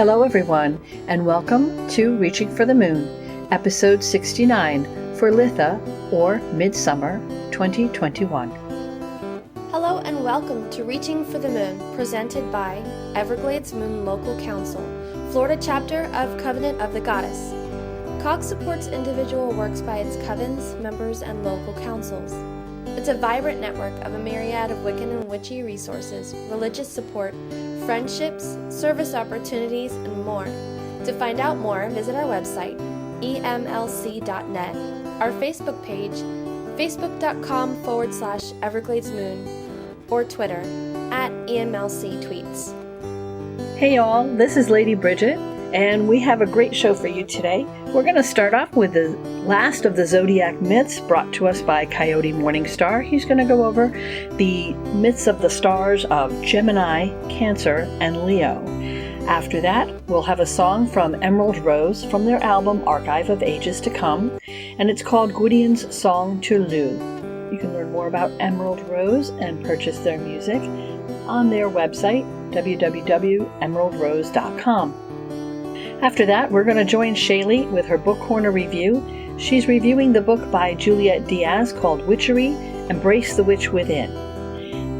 Hello everyone, and welcome to Reaching for the Moon, episode 69 for Litha, or Midsummer 2021. Hello and welcome to Reaching for the Moon, presented by Everglades Moon Local Council, Florida chapter of Covenant of the Goddess. COG supports individual works by its covens, members, and local councils. It's a vibrant network of a myriad of Wiccan and witchy resources, religious support, friendships, service opportunities, and more. To find out more, visit our website, emlc.net, our Facebook page, facebook.com/EvergladesMoon, or Twitter, @EMLCTweets. Hey y'all, this is Lady Bridget, and we have a great show for you today. We're going to start off with the last of the Zodiac myths brought to us by Coyote Morningstar. He's going to go over the myths of the stars of Gemini, Cancer, and Leo. After that, we'll have a song from Emerald Rose from their album Archive of Ages to Come, and it's called Gwydion's Song to Lugh. You can learn more about Emerald Rose and purchase their music on their website, www.emeraldrose.com. After that, we're going to join Shaylee with her Book Corner review. She's reviewing the book by Juliet Diaz called Witchery, Embrace the Witch Within.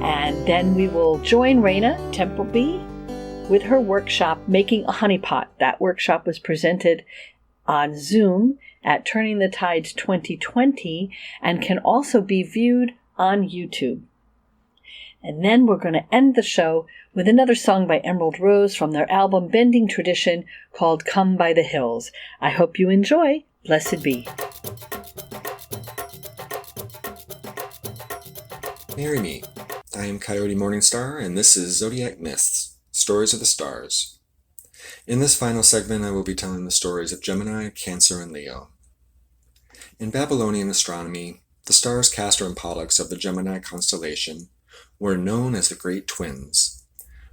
And then we will join Rayna Templebee with her workshop, Making a Honeypot. That workshop was presented on Zoom at Turning the Tides 2020 and can also be viewed on YouTube. And then we're going to end the show with another song by Emerald Rose from their album Bending Tradition called Come by the Hills. I hope you enjoy. Blessed be. Marry me. I am Coyote Morningstar, and this is Zodiac Myths, Stories of the Stars. In this final segment, I will be telling the stories of Gemini, Cancer, and Leo. In Babylonian astronomy, the stars Castor and Pollux of the Gemini constellation were known as the Great Twins,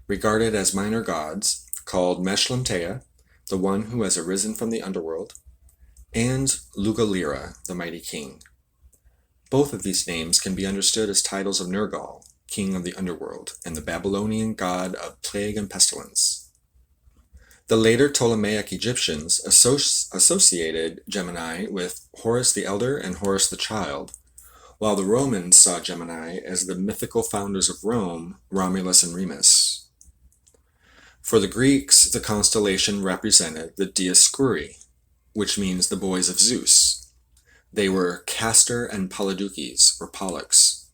regarded as minor gods, called Meshlemteah, the one who has arisen from the underworld, and Lugalira, the mighty king. Both of these names can be understood as titles of Nergal, king of the underworld, and the Babylonian god of plague and pestilence. The later Ptolemaic Egyptians associated Gemini with Horus the Elder and Horus the Child, while the Romans saw Gemini as the mythical founders of Rome, Romulus and Remus. For the Greeks, the constellation represented the Dioscuri, which means the boys of Zeus. They were Castor and Polydeuces, or Pollux.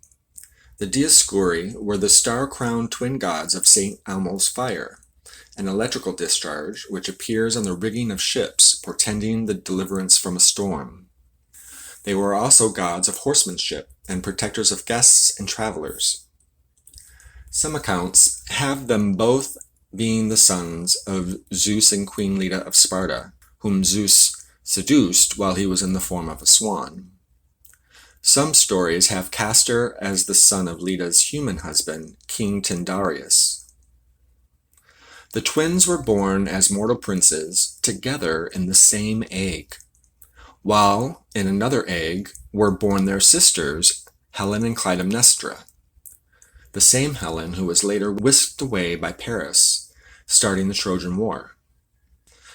The Dioscuri were the star-crowned twin gods of St. Elmo's fire, an electrical discharge which appears on the rigging of ships, portending the deliverance from a storm. They were also gods of horsemanship and protectors of guests and travelers. Some accounts have them both being the sons of Zeus and Queen Litha of Sparta, whom Zeus seduced while he was in the form of a swan. Some stories have Castor as the son of Litha's human husband, King Tyndareus. The twins were born as mortal princes together in the same egg, while in another egg were born their sisters, Helen and Clytemnestra, the same Helen who was later whisked away by Paris, starting the Trojan War.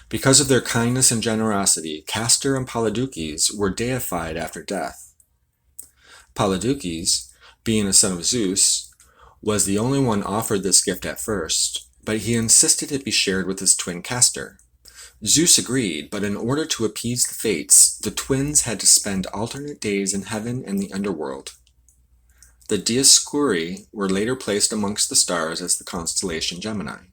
Because of their kindness and generosity, Castor and Polydeuces were deified after death. Polydeuces, being a son of Zeus, was the only one offered this gift at first, but he insisted it be shared with his twin Castor. Zeus agreed, but in order to appease the fates, the twins had to spend alternate days in heaven and the underworld. The Dioscuri were later placed amongst the stars as the constellation Gemini.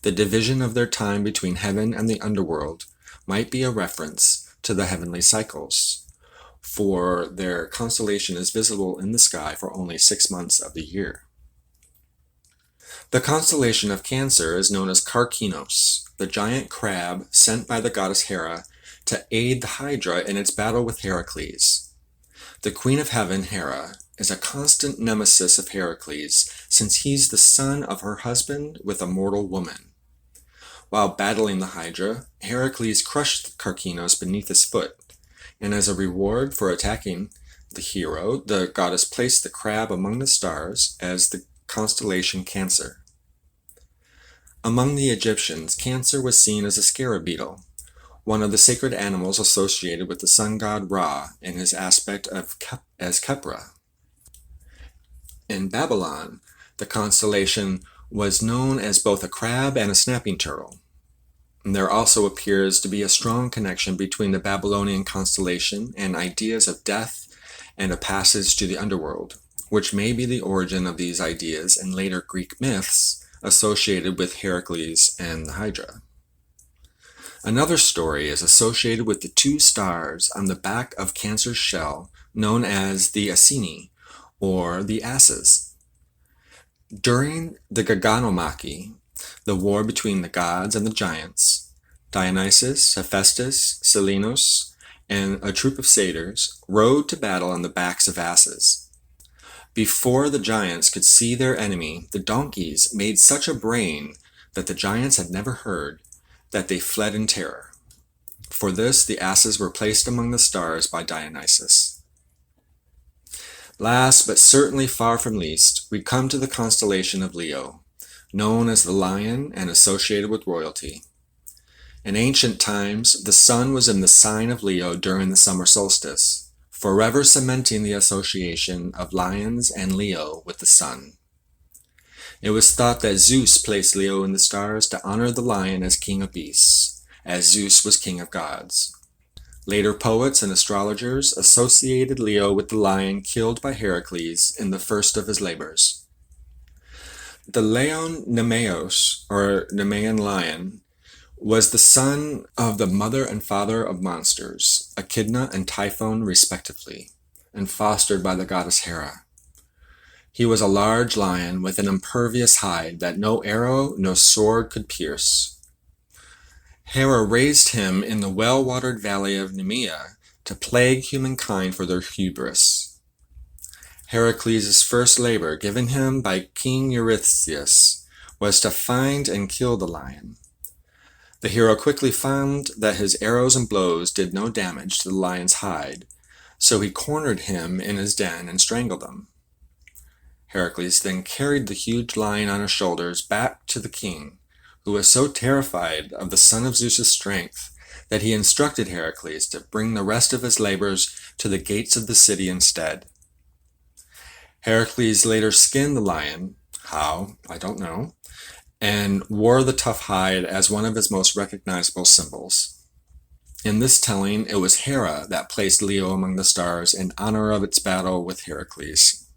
The division of their time between heaven and the underworld might be a reference to the heavenly cycles, for their constellation is visible in the sky for only 6 months of the year. The constellation of Cancer is known as Karkinos, the giant crab sent by the goddess Hera to aid the Hydra in its battle with Heracles. The Queen of Heaven, Hera, is a constant nemesis of Heracles, since he's the son of her husband with a mortal woman. While battling the Hydra, Heracles crushed Karkinos beneath his foot, and as a reward for attacking the hero, the goddess placed the crab among the stars as the constellation Cancer. Among the Egyptians, Cancer was seen as a scarab beetle, one of the sacred animals associated with the sun god Ra in his aspect as Khepra. In Babylon, the constellation was known as both a crab and a snapping turtle. And there also appears to be a strong connection between the Babylonian constellation and ideas of death and a passage to the underworld, which may be the origin of these ideas in later Greek myths associated with Heracles and the Hydra. Another story is associated with the two stars on the back of Cancer's shell, known as the Asini, or the Asses. During the Gaganomachy, the war between the gods and the giants, Dionysus, Hephaestus, Silenus, and a troop of satyrs rode to battle on the backs of asses. Before the giants could see their enemy, the donkeys made such a braying that the giants had never heard, that they fled in terror. For this, the asses were placed among the stars by Dionysus. Last, but certainly far from least, we come to the constellation of Leo, known as the lion and associated with royalty. In ancient times, the sun was in the sign of Leo during the summer solstice, forever cementing the association of lions and Leo with the sun. It was thought that Zeus placed Leo in the stars to honor the lion as king of beasts, as Zeus was king of gods. Later poets and astrologers associated Leo with the lion killed by Heracles in the first of his labors. The Leon Nemeos, or Nemean lion, was the son of the mother and father of monsters, Echidna and Typhon respectively, and fostered by the goddess Hera. He was a large lion with an impervious hide that no arrow, no sword could pierce. Hera raised him in the well-watered valley of Nemea to plague humankind for their hubris. Heracles' first labor, given him by King Eurystheus, was to find and kill the lion. The hero quickly found that his arrows and blows did no damage to the lion's hide, so he cornered him in his den and strangled him. Heracles then carried the huge lion on his shoulders back to the king, who was so terrified of the son of Zeus's strength that he instructed Heracles to bring the rest of his labors to the gates of the city instead. Heracles later skinned the lion, how, I don't know, and wore the tough hide as one of his most recognizable symbols. In this telling, it was Hera that placed Leo among the stars in honor of its battle with Heracles.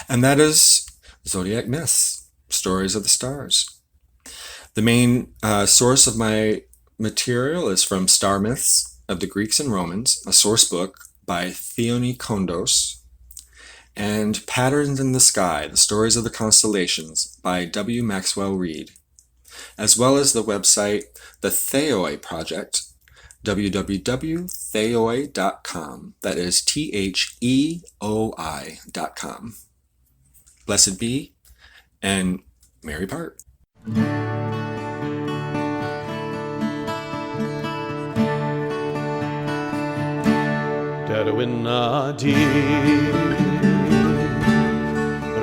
And that is Zodiac Myths, Stories of the Stars. The main source of my material is from Star Myths of the Greeks and Romans, a source book by Theoni Kondos, and Patterns in the Sky, The Stories of the Constellations by W. Maxwell Reed, as well as the website The Theoi Project, www.theoi.com, that is THEOI.com. Blessed be, and merry part. Derwin a di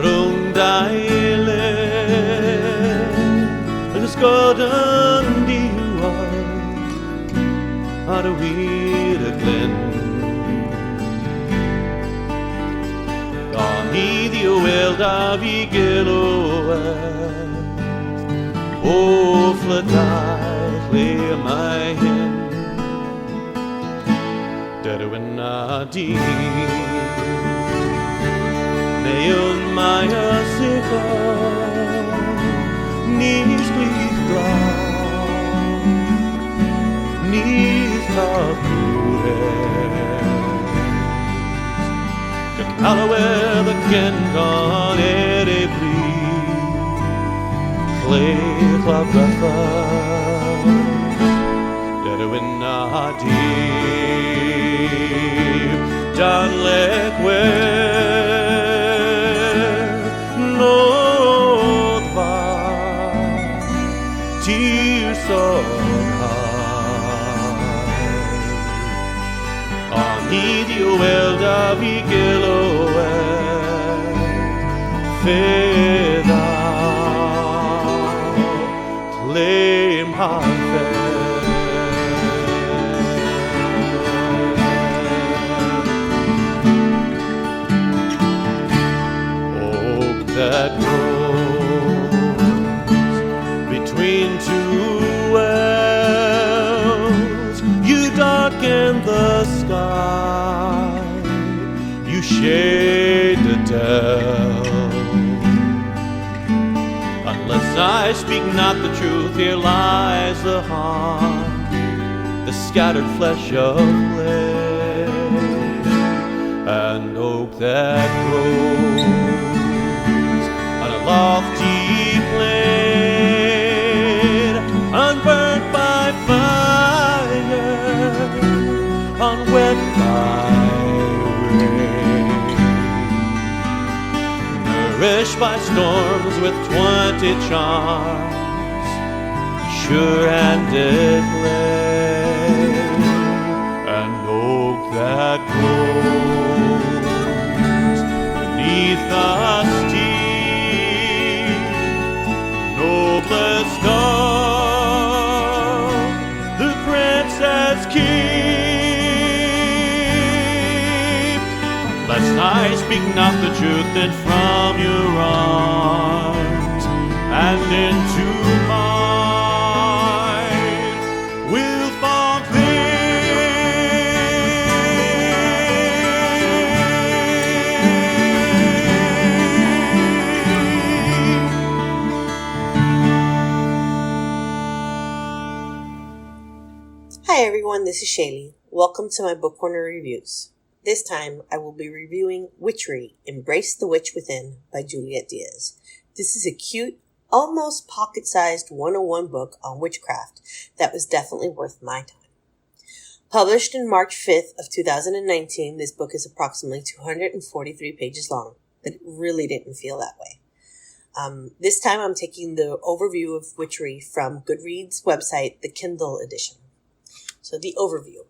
rung daile agus godan diwa ar a wir a glen Gani di wel da vi gelo o flatai clear my hand Derwin a di Neon Maya Sika Nis blith glan Nis kakure Gan alawe the ken gan ere bli Clay club rafa Derwin a di Dan lekwe Well da vigelo feda parfait. Oak that grows between two wells, you darken the sky, you shade the dell. Unless I speak not the truth, here lies the heart, the scattered flesh of clay, an oak that grows on a lofty plain, unburnt by fire, unwet by nourished by storms with 20 charms, sure-handed lay, an oak that grows beneath the steep, noblest of the princess keep. Lest I speak not the truth, then from your arms and into mine will fall Hi everyone, this is Shaylee. Welcome to my Book Corner Reviews. This time I will be reviewing Witchery, Embrace the Witch Within by Juliet Diaz. This is a cute, almost pocket-sized 101 book on witchcraft that was definitely worth my time. Published in March 5th of 2019, this book is approximately 243 pages long, but it really didn't feel that way. This time I'm taking the overview of Witchery from Goodreads' website, the Kindle edition. So the overview.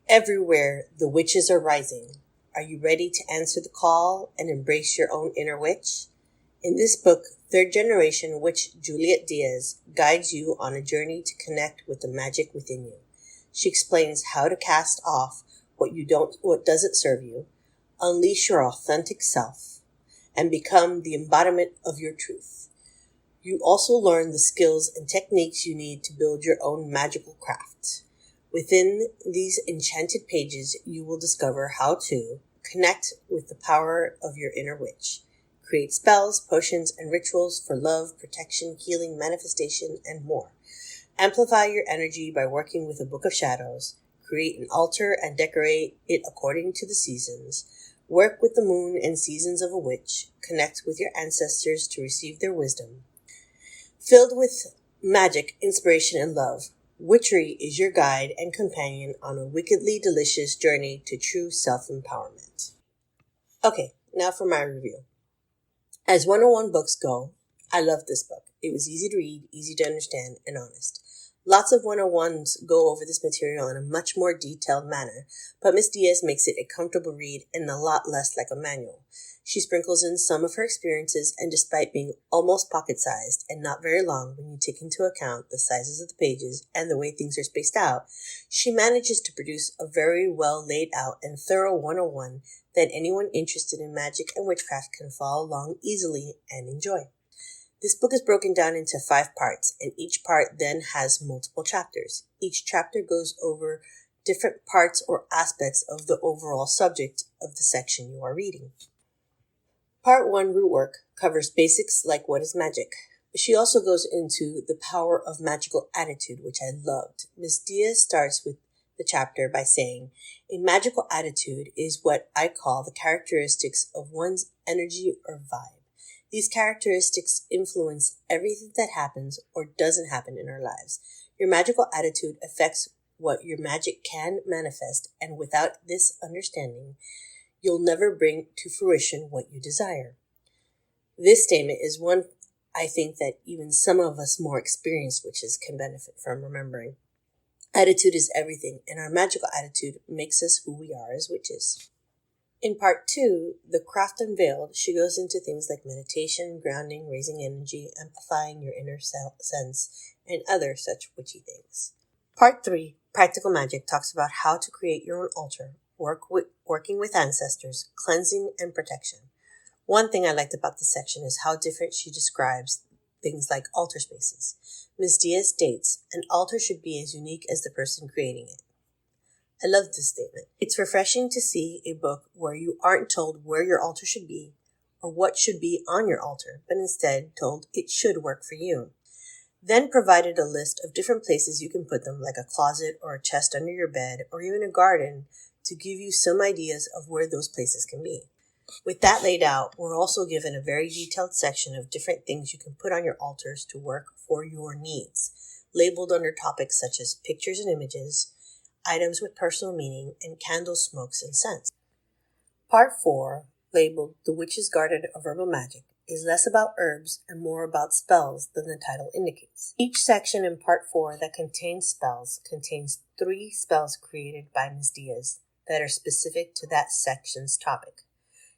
Everywhere the witches are rising. Are you ready to answer the call and embrace your own inner witch? In this book, third generation witch Juliet Diaz guides you on a journey to connect with the magic within you. She explains how to cast off what doesn't serve you, unleash your authentic self, and become the embodiment of your truth. You also learn the skills and techniques you need to build your own magical craft. Within these enchanted pages, you will discover how to connect with the power of your inner witch, create spells, potions, and rituals for love, protection, healing, manifestation, and more. Amplify your energy by working with a book of shadows, create an altar and decorate it according to the seasons, work with the moon and seasons of a witch, connect with your ancestors to receive their wisdom. Filled with magic, inspiration, and love, Witchery is your guide and companion on a wickedly delicious journey to true self-empowerment. Okay, now for my review. As 101 books go, I loved this book. It was easy to read, easy to understand, and honest. Lots of 101s go over this material in a much more detailed manner, but Miss Diaz makes it a comfortable read and a lot less like a manual. She sprinkles in some of her experiences, and despite being almost pocket-sized and not very long when you take into account the sizes of the pages and the way things are spaced out, she manages to produce a very well laid out and thorough 101 that anyone interested in magic and witchcraft can follow along easily and enjoy. This book is broken down into 5 parts, and each part then has multiple chapters. Each chapter goes over different parts or aspects of the overall subject of the section you are reading. Part 1, Root Work, covers basics like what is magic. She also goes into the power of magical attitude, which I loved. Ms. Diaz starts with the chapter by saying, a magical attitude is what I call the characteristics of one's energy or vibe. These characteristics influence everything that happens or doesn't happen in our lives. Your magical attitude affects what your magic can manifest, and without this understanding, you'll never bring to fruition what you desire. This statement is one I think that even some of us more experienced witches can benefit from remembering. Attitude is everything, and our magical attitude makes us who we are as witches. In part 2, The Craft Unveiled, she goes into things like meditation, grounding, raising energy, amplifying your inner sense, and other such witchy things. Part 3, Practical Magic, talks about how to create your own altar, working with ancestors, cleansing, and protection. One thing I liked about this section is how different she describes things like altar spaces. Ms. Diaz states, an altar should be as unique as the person creating it. I love this statement. It's refreshing to see a book where you aren't told where your altar should be or what should be on your altar, but instead told it should work for you. Then provided a list of different places you can put them, like a closet or a chest under your bed or even a garden, to give you some ideas of where those places can be. With that laid out, we're also given a very detailed section of different things you can put on your altars to work for your needs, labeled under topics such as pictures and images, items with personal meaning, and candles, smokes, and scents. Part 4, labeled The Witch's Garden of Herbal Magic, is less about herbs and more about spells than the title indicates. Each section in Part 4 that contains spells contains 3 spells created by Ms. Diaz that are specific to that section's topic.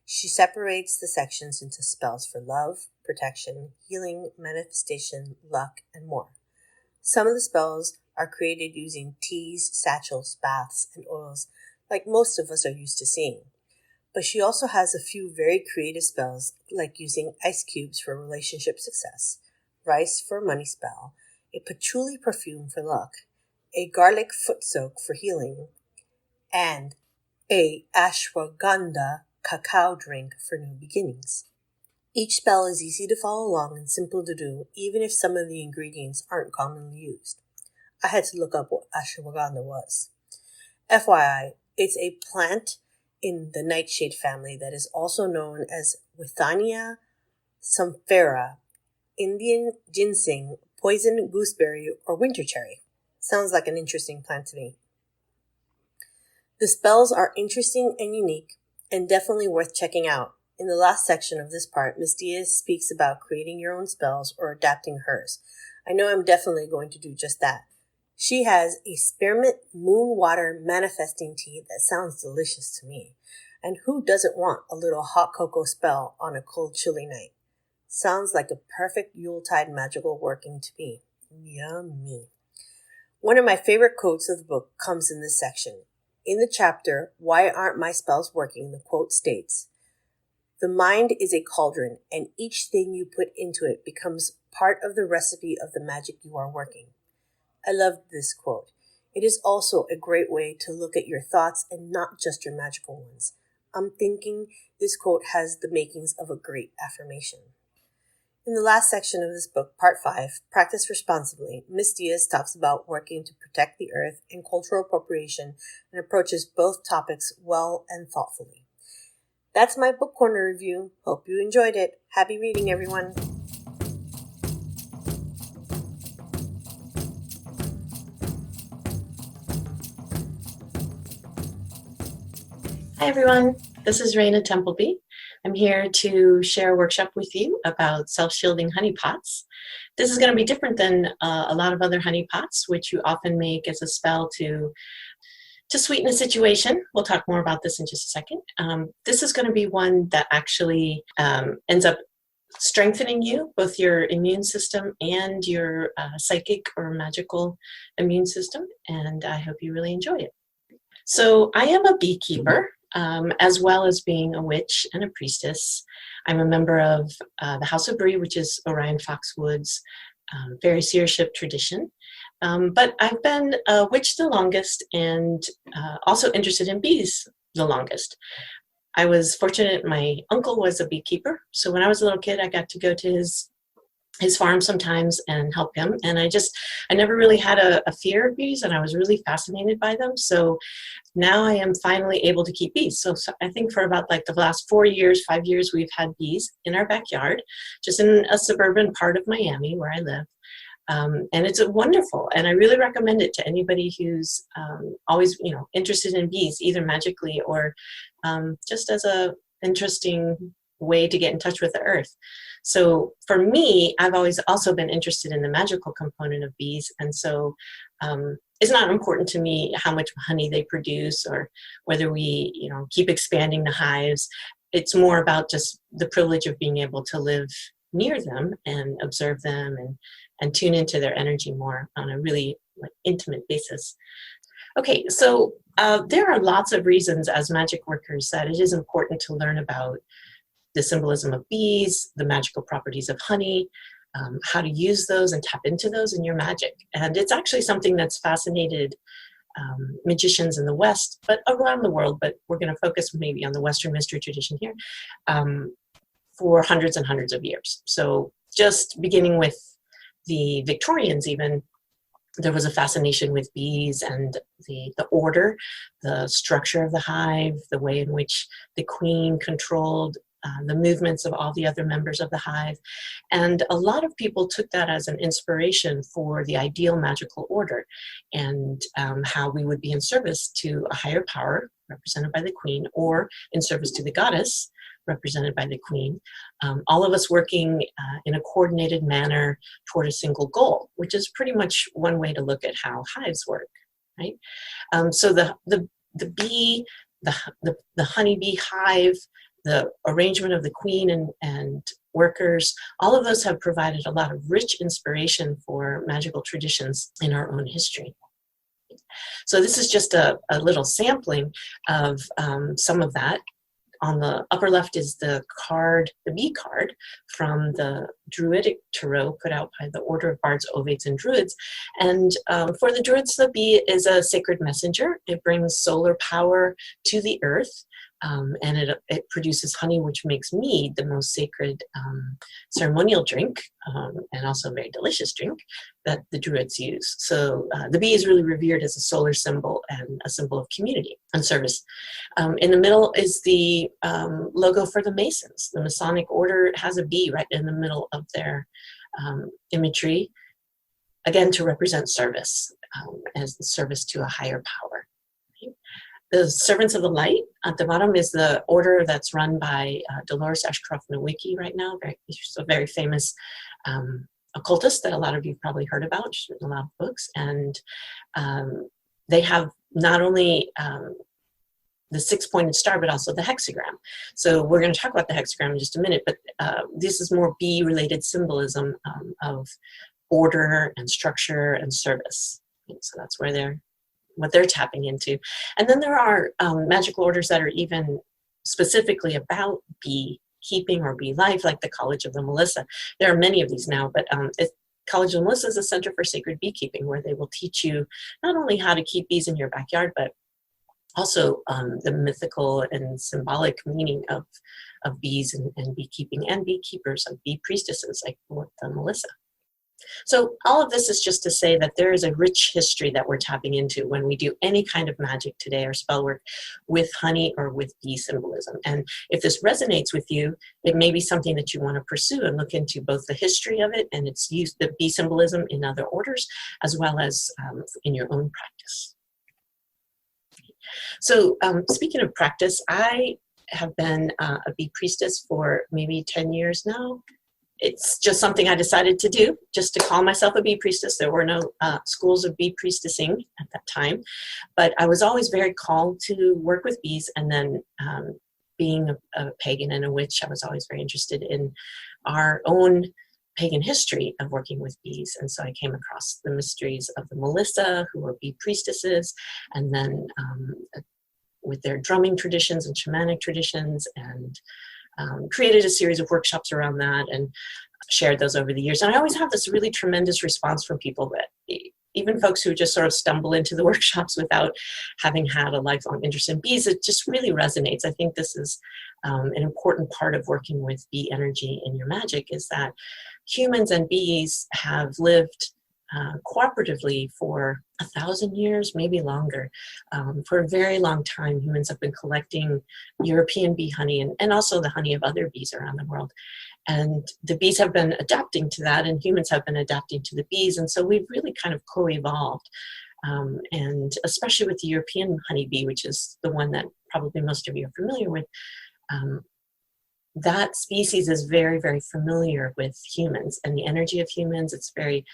She separates the sections into spells for love, protection, healing, manifestation, luck, and more. Some of the spells are created using teas, satchels, baths, and oils like most of us are used to seeing. But she also has a few very creative spells like using ice cubes for relationship success, rice for a money spell, a patchouli perfume for luck, a garlic foot soak for healing, and a ashwagandha cacao drink for new beginnings. Each spell is easy to follow along and simple to do, even if some of the ingredients aren't commonly used. I had to look up what ashwagandha was. FYI, it's a plant in the nightshade family that is also known as Withania somnifera, Indian ginseng, poison gooseberry, or winter cherry. Sounds like an interesting plant to me. The spells are interesting and unique, and definitely worth checking out. In the last section of this part, Ms. Diaz speaks about creating your own spells or adapting hers. I know I'm definitely going to do just that. She has a spearmint moon water manifesting tea that sounds delicious to me. And who doesn't want a little hot cocoa spell on a cold, chilly night? Sounds like a perfect Yuletide magical working to me. Yummy. One of my favorite quotes of the book comes in this section. In the chapter, Why Aren't My Spells Working?, the quote states, "The mind is a cauldron, and each thing you put into it becomes part of the recipe of the magic you are working." I love this quote. It is also a great way to look at your thoughts and not just your magical ones. I'm thinking this quote has the makings of a great affirmation. In the last section of this book, Part 5, Practice Responsibly, Ms. Diaz talks about working to protect the earth and cultural appropriation and approaches both topics well and thoughtfully. That's my book corner review. Hope you enjoyed it. Happy reading, everyone. Hi everyone, this is Rayna Templebee. I'm here to share a workshop with you about self-shielding honey pots. This is going to be different than a lot of other honey pots, which you often make as a spell to sweeten a situation. We'll talk more about this in just a second. This is going to be one that actually ends up strengthening you, both your immune system and your psychic or magical immune system, and I hope you really enjoy it. So I am a beekeeper. As well as being a witch and a priestess. I'm a member of the House of Bree, which is Orion Foxwood's very seership tradition. But I've been a witch the longest and also interested in bees the longest. I was fortunate my uncle was a beekeeper. So when I was a little kid, I got to go to his farm sometimes and help him. And I never really had a fear of bees, and I was really fascinated by them. So now I am finally able to keep bees. So I think for about like the last 5 years, we've had bees in our backyard, just in a suburban part of Miami where I live. And it's wonderful. And I really recommend it to anybody who's always, interested in bees, either magically or just as a interesting way to get in touch with the earth. So for me, I've always also been interested in the magical component of bees. And so it's not important to me how much honey they produce or whether we, keep expanding the hives. It's more about just the privilege of being able to live near them and observe them and tune into their energy more on a really intimate basis. Okay, so there are lots of reasons as magic workers that it is important to learn about the symbolism of bees, the magical properties of honey, how to use those and tap into those in your magic. And it's actually something that's fascinated magicians in the West, but around the world, but we're going to focus maybe on the Western mystery tradition here, for hundreds and hundreds of years. So just beginning with the Victorians even, there was a fascination with bees and the order, the structure of the hive, the way in which the queen controlled the movements of all the other members of the hive. And a lot of people took that as an inspiration for the ideal magical order and how we would be in service to a higher power represented by the queen or in service to the goddess represented by the queen, all of us working in a coordinated manner toward a single goal, which is pretty much one way to look at how hives work, right? So the bee, the honeybee hive, the arrangement of the queen and workers, all of those have provided a lot of rich inspiration for magical traditions in our own history. So this is just a little sampling of some of that. On the upper left is the bee card from the Druidic Tarot put out by the Order of Bards, Ovates, and Druids. And for the Druids, the bee is a sacred messenger. It brings solar power to the earth. And it produces honey, which makes mead the most sacred ceremonial drink, and also a very delicious drink that the Druids use. So the bee is really revered as a solar symbol and a symbol of community and service. In the middle is the logo for the Masons. The Masonic order has a bee right in the middle of their imagery, again to represent service, as the service to a higher power. The Servants of the Light at the bottom is the order that's run by Dolores Ashcroft Nowicki right now. She's a very famous occultist that a lot of you probably heard about. She's written a lot of books. And they have not only the six-pointed star, but also the hexagram. So we're going to talk about the hexagram in just a minute, but this is more bee-related symbolism of order and structure and service. So that's where what they're tapping into. And then there are magical orders that are even specifically about bee keeping or bee life, like the College of the Melissa. There are many of these now, but College of the Melissa is a center for sacred beekeeping where they will teach you not only how to keep bees in your backyard, but also the mythical and symbolic meaning of bees and beekeeping and beekeepers, like bee priestesses, like the Melissa. So all of this is just to say that there is a rich history that we're tapping into when we do any kind of magic today or spell work with honey or with bee symbolism. And if this resonates with you, it may be something that you want to pursue and look into both the history of it and its use, the bee symbolism in other orders, as well as in your own practice. So speaking of practice, I have been a bee priestess for maybe 10 years now. It's just something I decided to do, just to call myself a bee priestess. There were no schools of bee priestessing at that time, but I was always very called to work with bees. And then being a pagan and a witch, I was always very interested in our own pagan history of working with bees. And so I came across the mysteries of the Melissa, who were bee priestesses, and then with their drumming traditions and shamanic traditions, and created a series of workshops around that and shared those over the years. And I always have this really tremendous response from people, that even folks who just sort of stumble into the workshops without having had a lifelong interest in bees, it just really resonates. I think this is an important part of working with bee energy in your magic, is that humans and bees have lived cooperatively for 1,000 years, maybe longer. For a very long time, humans have been collecting European bee honey and also the honey of other bees around the world. And the bees have been adapting to that, and humans have been adapting to the bees. And so we've really kind of co-evolved. And especially with the European honeybee, which is the one that probably most of you are familiar with, that species is very, very familiar with humans and the energy of humans. It's very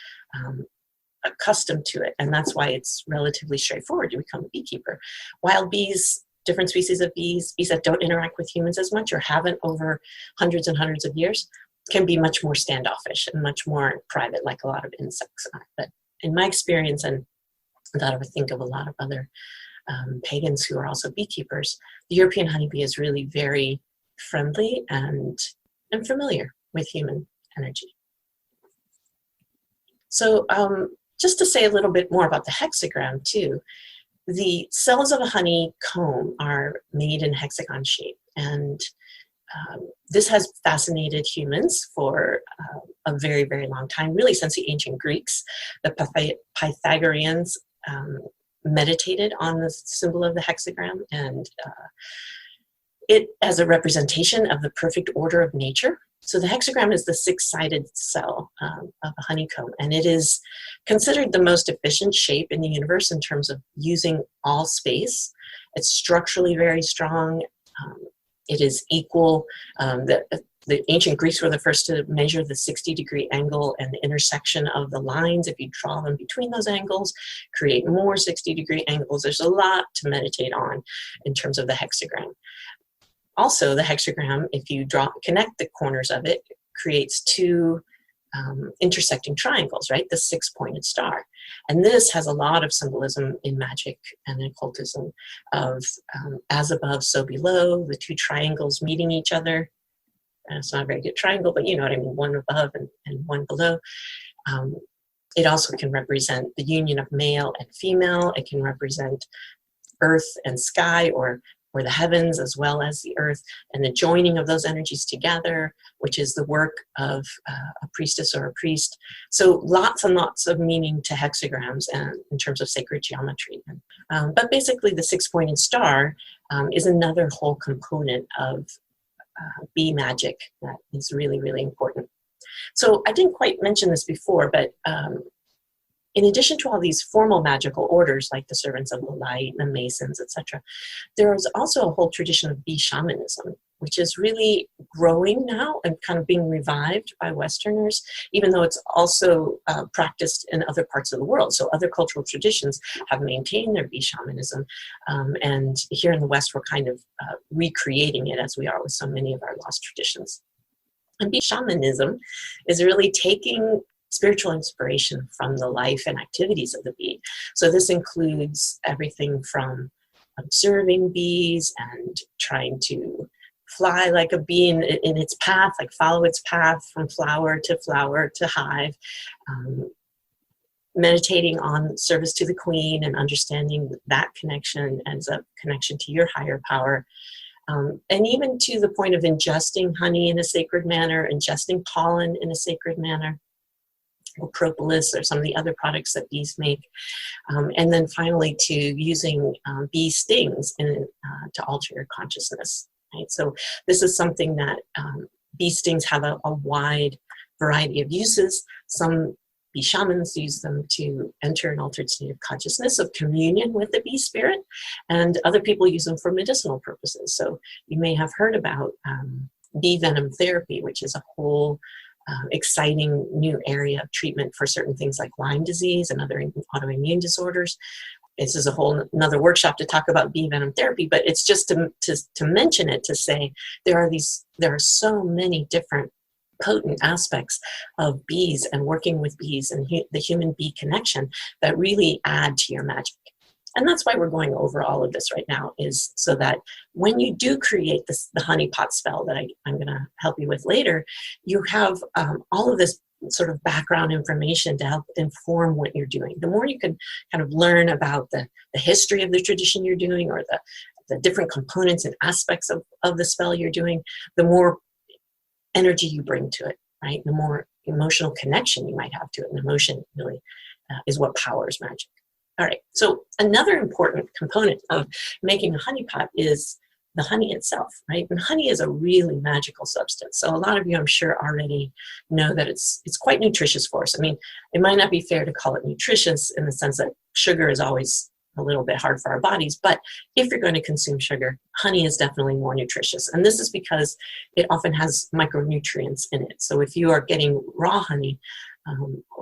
accustomed to it, and that's why it's relatively straightforward to become a beekeeper. Wild bees, different species of bees that don't interact with humans as much or haven't over hundreds and hundreds of years, can be much more standoffish and much more private, like a lot of insects are. But in my experience, and that I would think of a lot of other pagans who are also beekeepers, the European honeybee is really very friendly and familiar with human energy. So just to say a little bit more about the hexagram too, the cells of a honeycomb are made in hexagon shape, and this has fascinated humans for a very, very long time, really since the ancient Greeks. The Pythagoreans meditated on the symbol of the hexagram, and it as a representation of the perfect order of nature. So the hexagram is the six-sided cell of a honeycomb, and it is considered the most efficient shape in the universe in terms of using all space. It's structurally very strong. It is equal. The ancient Greeks were the first to measure the 60-degree angle and the intersection of the lines. If you draw them between those angles, create more 60-degree angles. There's a lot to meditate on in terms of the hexagram. Also, the hexagram, if you connect the corners of it, creates two intersecting triangles, right? The six-pointed star. And this has a lot of symbolism in magic and occultism of as above, so below, the two triangles meeting each other. It's not a very good triangle, but you know what I mean, one above and one below. It also can represent the union of male and female. It can represent earth and sky, or the heavens as well as the earth, and the joining of those energies together, which is the work of a priestess or a priest. So lots and lots of meaning to hexagrams and in terms of sacred geometry. But basically the six-pointed star is another whole component of bee magic that is really, really important. So I didn't quite mention this before, but in addition to all these formal magical orders, like the Servants of the Light, the Masons, etc., there is also a whole tradition of bee shamanism, which is really growing now and kind of being revived by Westerners, even though it's also practiced in other parts of the world. So other cultural traditions have maintained their bee shamanism, and here in the West, we're kind of recreating it, as we are with so many of our lost traditions. And bee shamanism is really taking spiritual inspiration from the life and activities of the bee. So this includes everything from observing bees and trying to fly like a bee in its path, like follow its path from flower to hive, meditating on service to the queen and understanding that connection as a connection to your higher power. And even to the point of ingesting honey in a sacred manner, ingesting pollen in a sacred manner, or propolis, or some of the other products that bees make. And then finally to using bee stings to alter your consciousness. Right? So this is something that bee stings have a wide variety of uses. Some bee shamans use them to enter an altered state of consciousness, of communion with the bee spirit, and other people use them for medicinal purposes. So you may have heard about bee venom therapy, which is a whole exciting new area of treatment for certain things like Lyme disease and other autoimmune disorders. This is a whole another workshop to talk about bee venom therapy, but it's just to mention it, to say there are so many different potent aspects of bees and working with bees and the human bee connection that really add to your magic. And that's why we're going over all of this right now, is so that when you do create the honeypot spell that I'm going to help you with later, you have all of this sort of background information to help inform what you're doing. The more you can kind of learn about the history of the tradition you're doing, or the different components and aspects of the spell you're doing, the more energy you bring to it, right? The more emotional connection you might have to it. And emotion really is what powers magic. All right, so another important component of making a honeypot is the honey itself, right? And honey is a really magical substance. So a lot of you, I'm sure, already know that it's quite nutritious for us. I mean, it might not be fair to call it nutritious in the sense that sugar is always a little bit hard for our bodies, but if you're going to consume sugar, honey is definitely more nutritious. And this is because it often has micronutrients in it. So if you are getting raw honey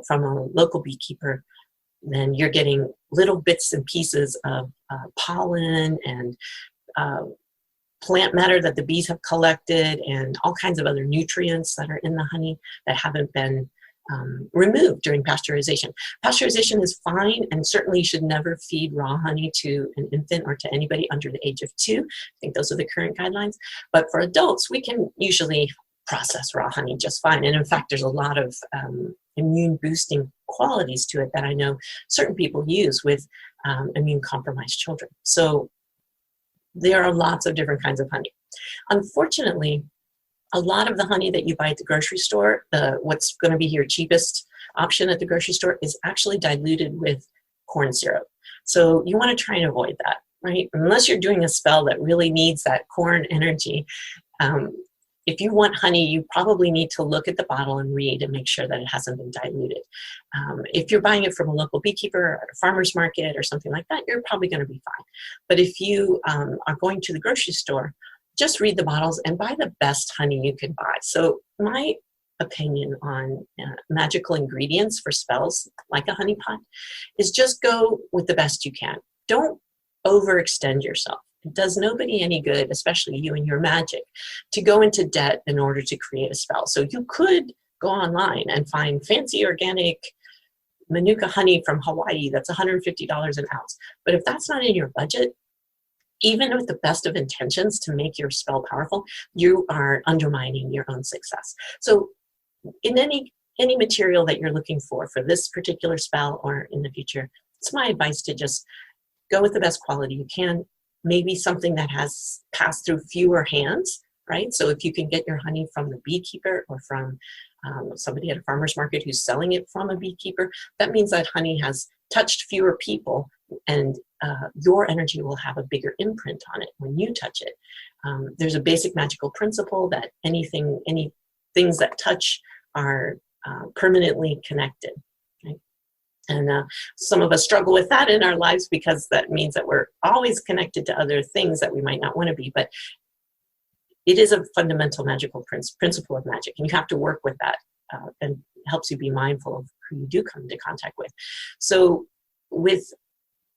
from a local beekeeper, then you're getting little bits and pieces of pollen and plant matter that the bees have collected and all kinds of other nutrients that are in the honey that haven't been removed during pasteurization. Pasteurization is fine, and certainly you should never feed raw honey to an infant or to anybody under the age of 2. I think those are the current guidelines. But for adults, we can usually process raw honey just fine. And in fact, there's a lot of immune boosting qualities to it that I know certain people use with immune compromised children. So there are lots of different kinds of honey. Unfortunately, a lot of the honey that you buy at the grocery store, what's going to be your cheapest option at the grocery store, is actually diluted with corn syrup. So you want to try and avoid that, right? Unless you're doing a spell that really needs that corn energy. If you want honey, you probably need to look at the bottle and read and make sure that it hasn't been diluted. If you're buying it from a local beekeeper or at a farmer's market or something like that, you're probably going to be fine. But if you are going to the grocery store, just read the bottles and buy the best honey you can buy. So my opinion on magical ingredients for spells like a honey pot is just go with the best you can. Don't overextend yourself. It does nobody any good, especially you and your magic, to go into debt in order to create a spell. So you could go online and find fancy organic Manuka honey from Hawaii that's $150 an ounce. But if that's not in your budget, even with the best of intentions to make your spell powerful, you are undermining your own success. So in any material that you're looking for this particular spell or in the future, it's my advice to just go with the best quality you can. Maybe something that has passed through fewer hands, right? So if you can get your honey from the beekeeper or from somebody at a farmer's market who's selling it from a beekeeper, that means that honey has touched fewer people, and your energy will have a bigger imprint on it when you touch it. There's a basic magical principle that any things that touch are permanently connected. Right? And some of us struggle with that in our lives because that means that we're always connected to other things that we might not want to be. But it is a fundamental magical principle of magic, and you have to work with that, and it helps you be mindful of who you do come into contact with. So with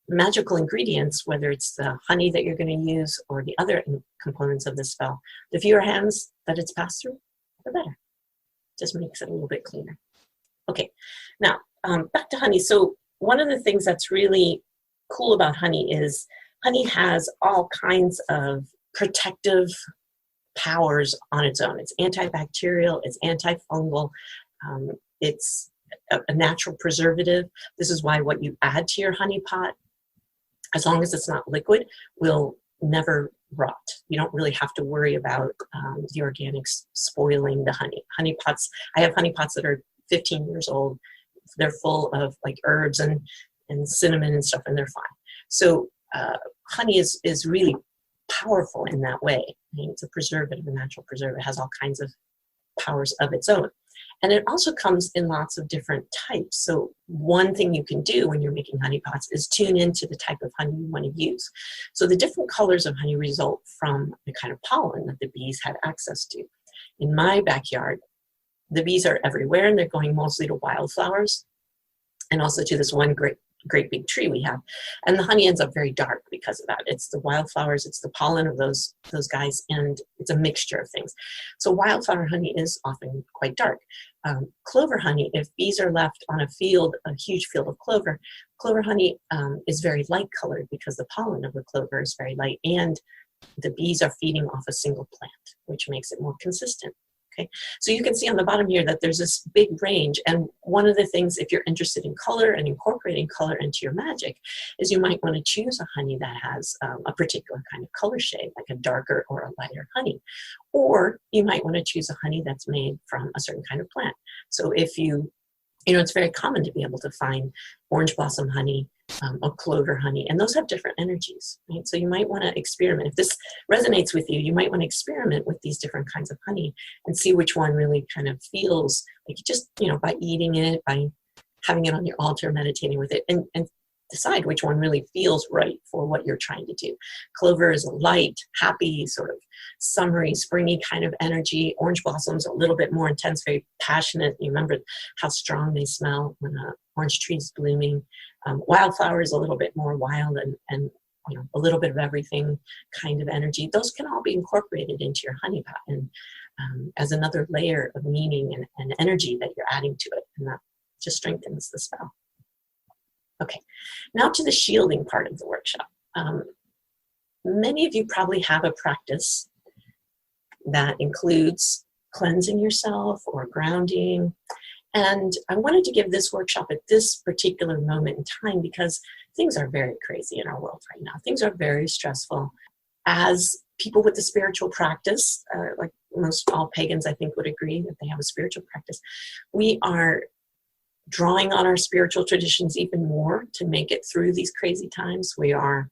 magical ingredients, whether it's the honey that you're going to use or the other components of the spell, the fewer hands that it's passed through, the better. Just makes it a little bit cleaner. Okay, now back to honey. So one of the things that's really cool about honey is honey has all kinds of protective powers on its own. It's antibacterial, it's antifungal, it's a natural preservative. This is why what you add to your honey pot, as long as it's not liquid, will never rot. You don't really have to worry about the organics spoiling the honey. Honey pots, I have honey pots that are 15 years old. They're full of like herbs and cinnamon and stuff, and they're fine. So honey is really powerful in that way. I mean, it's a preservative, a natural preservative. It has all kinds of powers of its own. And it also comes in lots of different types. So one thing you can do when you're making honey pots is tune into the type of honey you want to use. So the different colors of honey result from the kind of pollen that the bees had access to. In my backyard, the bees are everywhere, and they're going mostly to wildflowers and also to this one great big tree we have. And the honey ends up very dark because of that. It's the wildflowers, it's the pollen of those guys, and it's a mixture of things. So wildflower honey is often quite dark. Clover honey, if bees are left on a huge field of clover honey is very light colored because the pollen of the clover is very light, and the bees are feeding off a single plant, which makes it more consistent. Okay, so you can see on the bottom here that there's this big range, and one of the things, if you're interested in color and incorporating color into your magic, is you might want to choose a honey that has a particular kind of color shade, like a darker or a lighter honey. Or you might want to choose a honey that's made from a certain kind of plant. So if it's very common to be able to find orange blossom honey, or clover honey, and those have different energies, right? So you might want to experiment. If this resonates with you, you might want to experiment with these different kinds of honey and see which one really kind of feels like, just, by eating it, by having it on your altar, meditating with it, and decide which one really feels right for what you're trying to do. Clover is a light, happy, sort of summery, springy kind of energy. Orange blossoms a little bit more intense, very passionate. You remember how strong they smell when orange trees blooming, wildflowers a little bit more wild and a little bit of everything kind of energy. Those can all be incorporated into your honey pot and as another layer of meaning and energy that you're adding to it, and that just strengthens the spell. Okay, now to the shielding part of the workshop. Many of you probably have a practice that includes cleansing yourself or grounding. And I wanted to give this workshop at this particular moment in time because things are very crazy in our world right now. Things are very stressful. As people with the spiritual practice, like most all pagans, I think, would agree that they have a spiritual practice, we are drawing on our spiritual traditions even more to make it through these crazy times. We are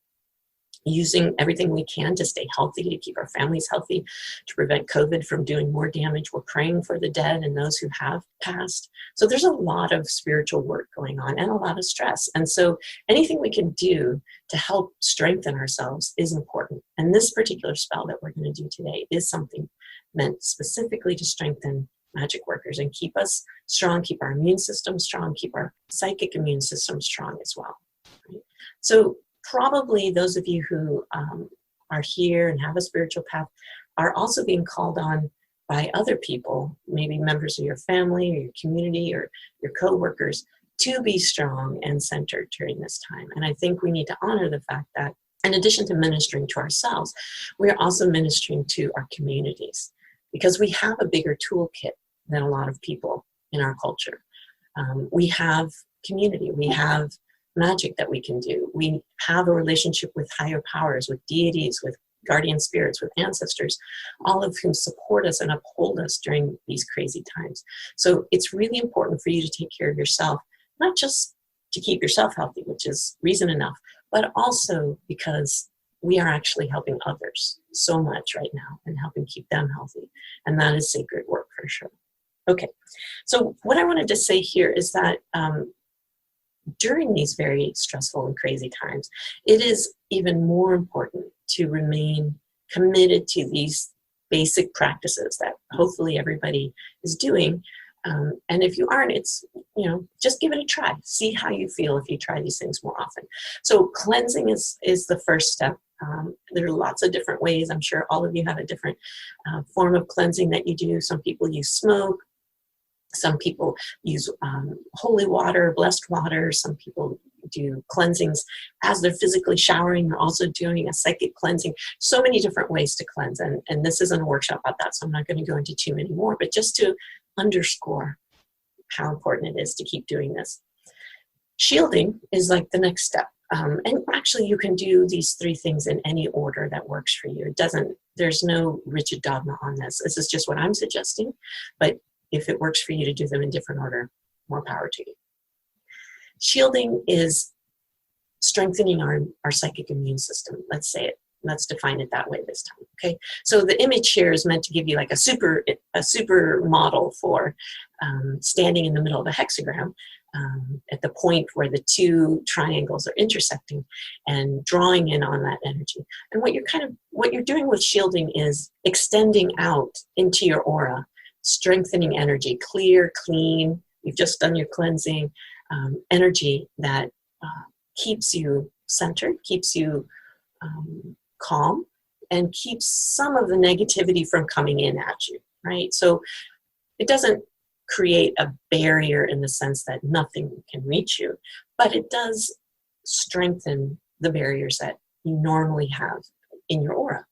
using everything we can to stay healthy, to keep our families healthy, to prevent COVID from doing more damage. We're praying for the dead and those who have passed. So there's a lot of spiritual work going on and a lot of stress. And so anything we can do to help strengthen ourselves is important. And this particular spell that we're going to do today is something meant specifically to strengthen magic workers and keep us strong, keep our immune system strong, keep our psychic immune system strong as well. Right? So probably those of you who are here and have a spiritual path are also being called on by other people, maybe members of your family or your community or your co-workers, to be strong and centered during this time. And I think we need to honor the fact that in addition to ministering to ourselves, we are also ministering to our communities because we have a bigger toolkit than a lot of people in our culture. We have community, we have magic that we can do. We have a relationship with higher powers, with deities, with guardian spirits, with ancestors, all of whom support us and uphold us during these crazy times. So it's really important for you to take care of yourself, not just to keep yourself healthy, which is reason enough, but also because we are actually helping others so much right now and helping keep them healthy. And that is sacred work for sure. Okay, so what I wanted to say here is that during these very stressful and crazy times, it is even more important to remain committed to these basic practices that hopefully everybody is doing. And if you aren't, it's, just give it a try. See how you feel if you try these things more often. So cleansing is the first step. There are lots of different ways. I'm sure all of you have a different form of cleansing that you do. Some people use smoke. Some people use holy water, blessed water. Some people do cleansings as they're physically showering. They're also doing a psychic cleansing. So many different ways to cleanse. And this isn't a workshop about that, so I'm not going to go into too many more, but just to underscore how important it is to keep doing this. Shielding is like the next step. And actually you can do these three things in any order that works for you. There's no rigid dogma on this. This is just what I'm suggesting, but if it works for you to do them in different order, more power to you. Shielding is strengthening our psychic immune system. Let's say it. Let's define it that way this time. Okay. So the image here is meant to give you like a super model for standing in the middle of a hexagram at the point where the two triangles are intersecting and drawing in on that energy. And what you're doing with shielding is extending out into your aura, strengthening energy, clear, clean. You've just done your cleansing, energy that keeps you centered, keeps you calm, and keeps some of the negativity from coming in at you, right? So it doesn't create a barrier in the sense that nothing can reach you, but it does strengthen the barriers that you normally have in your aura.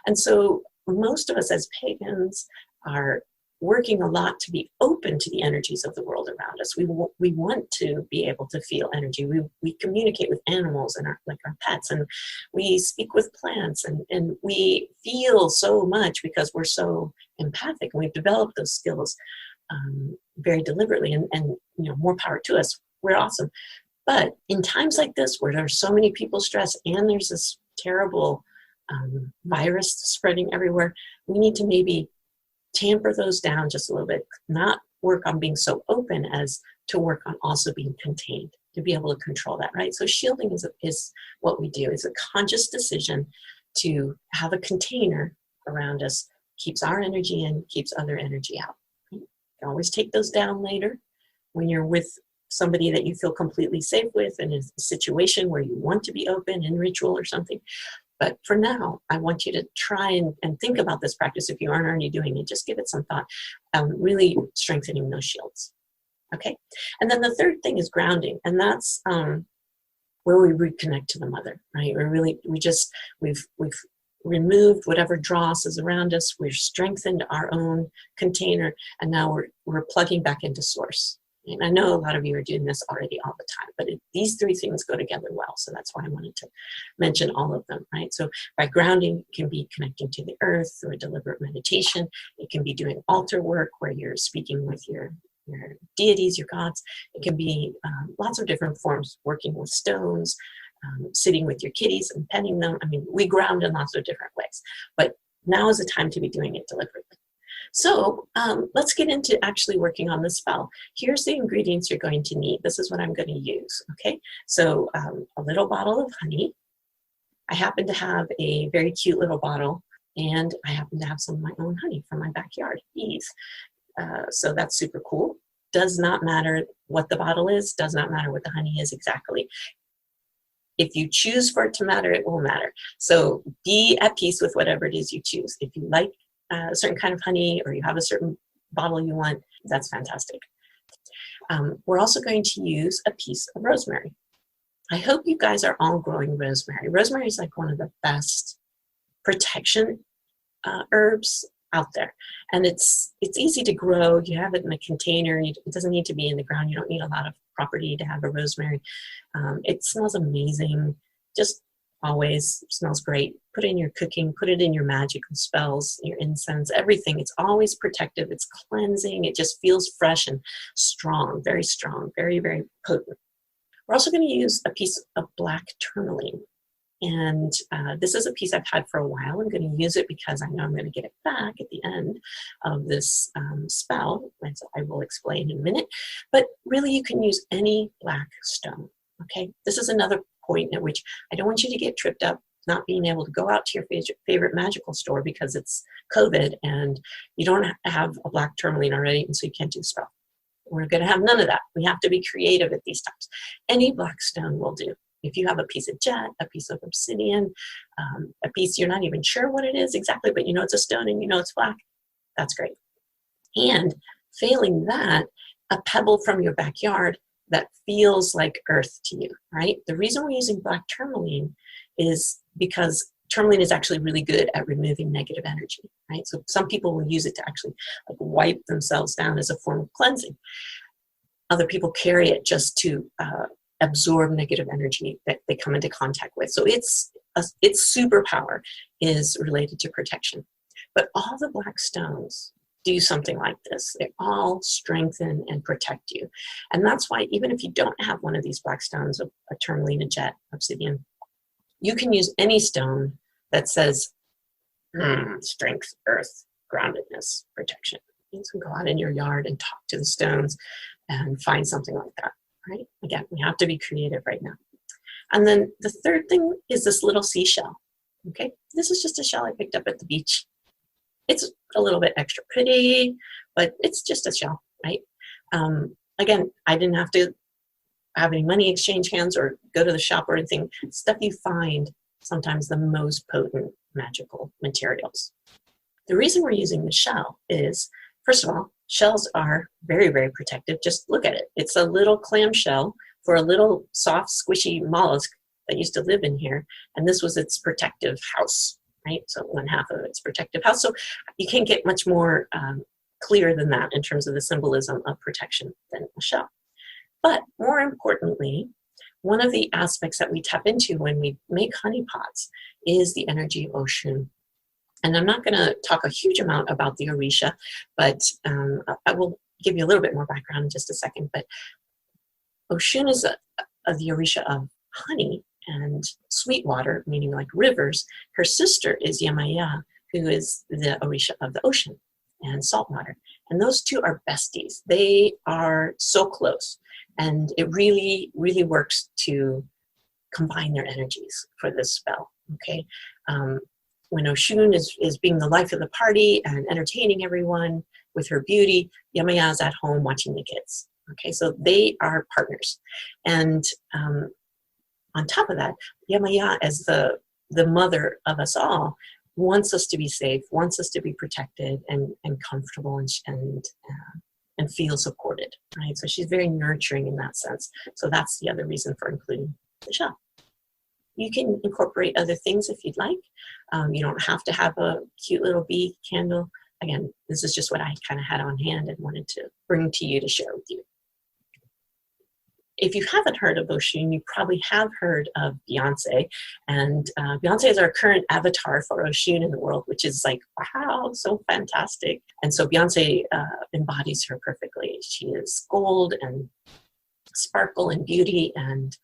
And so most of us as pagans are working a lot to be open to the energies of the world around us. We want to be able to feel energy. We communicate with animals and our pets, and we speak with plants, and we feel so much because we're so empathic, and we've developed those skills very deliberately, and more power to us. We're awesome. But in times like this, where there's so many people stressed and there's this terrible virus spreading everywhere, we need to maybe tamper those down just a little bit, not work on being so open as to work on also being contained, to be able to control that, right? So shielding is what we do. It's a conscious decision to have a container around us, keeps our energy in, keeps other energy out. You can always take those down later when you're with somebody that you feel completely safe with and is a situation where you want to be open in ritual or something. But for now, I want you to try and think about this practice. If you aren't already doing it, just give it some thought, really strengthening those shields. Okay. And then the third thing is grounding. And that's where we reconnect to the mother, right? We've removed whatever dross is around us. We've strengthened our own container. And now we're plugging back into source. And I know a lot of you are doing this already all the time, but these three things go together well. So that's why I wanted to mention all of them, right? So by grounding, it can be connecting to the earth through a deliberate meditation. It can be doing altar work where you're speaking with your deities, your gods. It can be lots of different forms, working with stones, sitting with your kitties and petting them. I mean, we ground in lots of different ways, but now is the time to be doing it deliberately. So let's get into actually working on the spell. Here's the ingredients you're going to need. This is what I'm going to use, okay? So a little bottle of honey. I happen to have a very cute little bottle, and I happen to have some of my own honey from my backyard, bees. So that's super cool. Does not matter what the bottle is, does not matter what the honey is exactly. If you choose for it to matter, it will matter. So be at peace with whatever it is you choose. If you like a certain kind of honey, or you have a certain bottle you want, that's fantastic. We're also going to use a piece of rosemary. I hope you guys are all growing rosemary. Rosemary is like one of the best protection herbs out there, and it's easy to grow. You have it in a container. It doesn't need to be in the ground. You don't need a lot of property to have a rosemary. It smells amazing. Just always smells great. Put it in your cooking, put it in your magical spells, your incense, everything. It's always protective. It's cleansing. It just feels fresh and strong, very, very potent. We're also going to use a piece of black tourmaline. And this is a piece I've had for a while. I'm going to use it because I know I'm going to get it back at the end of this spell, as I will explain in a minute. But really, you can use any black stone. Okay, this is another point at which I don't want you to get tripped up not being able to go out to your favorite magical store because it's COVID and you don't have a black tourmaline already, and so you can't do the spell. We're going to have none of that. We have to be creative at these times. Any black stone will do. If you have a piece of jet, a piece of obsidian, a piece you're not even sure what it is exactly, but you know it's a stone and you know it's black, that's great. And failing that, a pebble from your backyard that feels like earth to you, right? The reason we're using black tourmaline is because tourmaline is actually really good at removing negative energy, right? So some people will use it to actually like wipe themselves down as a form of cleansing. Other people carry it just to absorb negative energy that they come into contact with. So its superpower is related to protection. But all the black stones do something like this. They all strengthen and protect you. And that's why even if you don't have one of these black stones, a tourmaline, a jet, obsidian, you can use any stone that says strength, earth, groundedness, protection. You can go out in your yard and talk to the stones and find something like that, right? Again, we have to be creative right now. And then the third thing is this little seashell, okay? This is just a shell I picked up at the beach. It's a little bit extra pretty, but it's just a shell, right? Again, I didn't have to have any money exchange hands or go to the shop or anything. Stuff you find sometimes the most potent magical materials. The reason we're using the shell is, first of all, shells are very, very protective. Just look at it. It's a little clam shell for a little soft, squishy mollusk that used to live in here, and this was its protective house, right? So one half of its protective house. So you can't get much more clear than that in terms of the symbolism of protection than a shell. But more importantly, one of the aspects that we tap into when we make honey pots is the energy of Oshun. And I'm not going to talk a huge amount about the Orisha, but I will give you a little bit more background in just a second. But Oshun is the Orisha of honey and sweet water, meaning like rivers. Her sister is Yemaya, who is the Orisha of the ocean and salt water. And those two are besties. They are so close. And it really, really works to combine their energies for this spell, okay? When Oshun is being the life of the party and entertaining everyone with her beauty, Yemaya is at home watching the kids, Okay, so they are partners. And on top of that, Yamaya, as the mother of us all, wants us to be safe, wants us to be protected and comfortable and feel supported, right? So she's very nurturing in that sense. So that's the other reason for including the shell. You can incorporate other things if you'd like. You don't have to have a cute little bee candle. Again, this is just what I kind of had on hand and wanted to bring to you to share with you. If you haven't heard of Oshun, you probably have heard of Beyonce. And Beyonce is our current avatar for Oshun in the world, which is like, wow, so fantastic. And so Beyonce embodies her perfectly. She is gold and sparkle and beauty and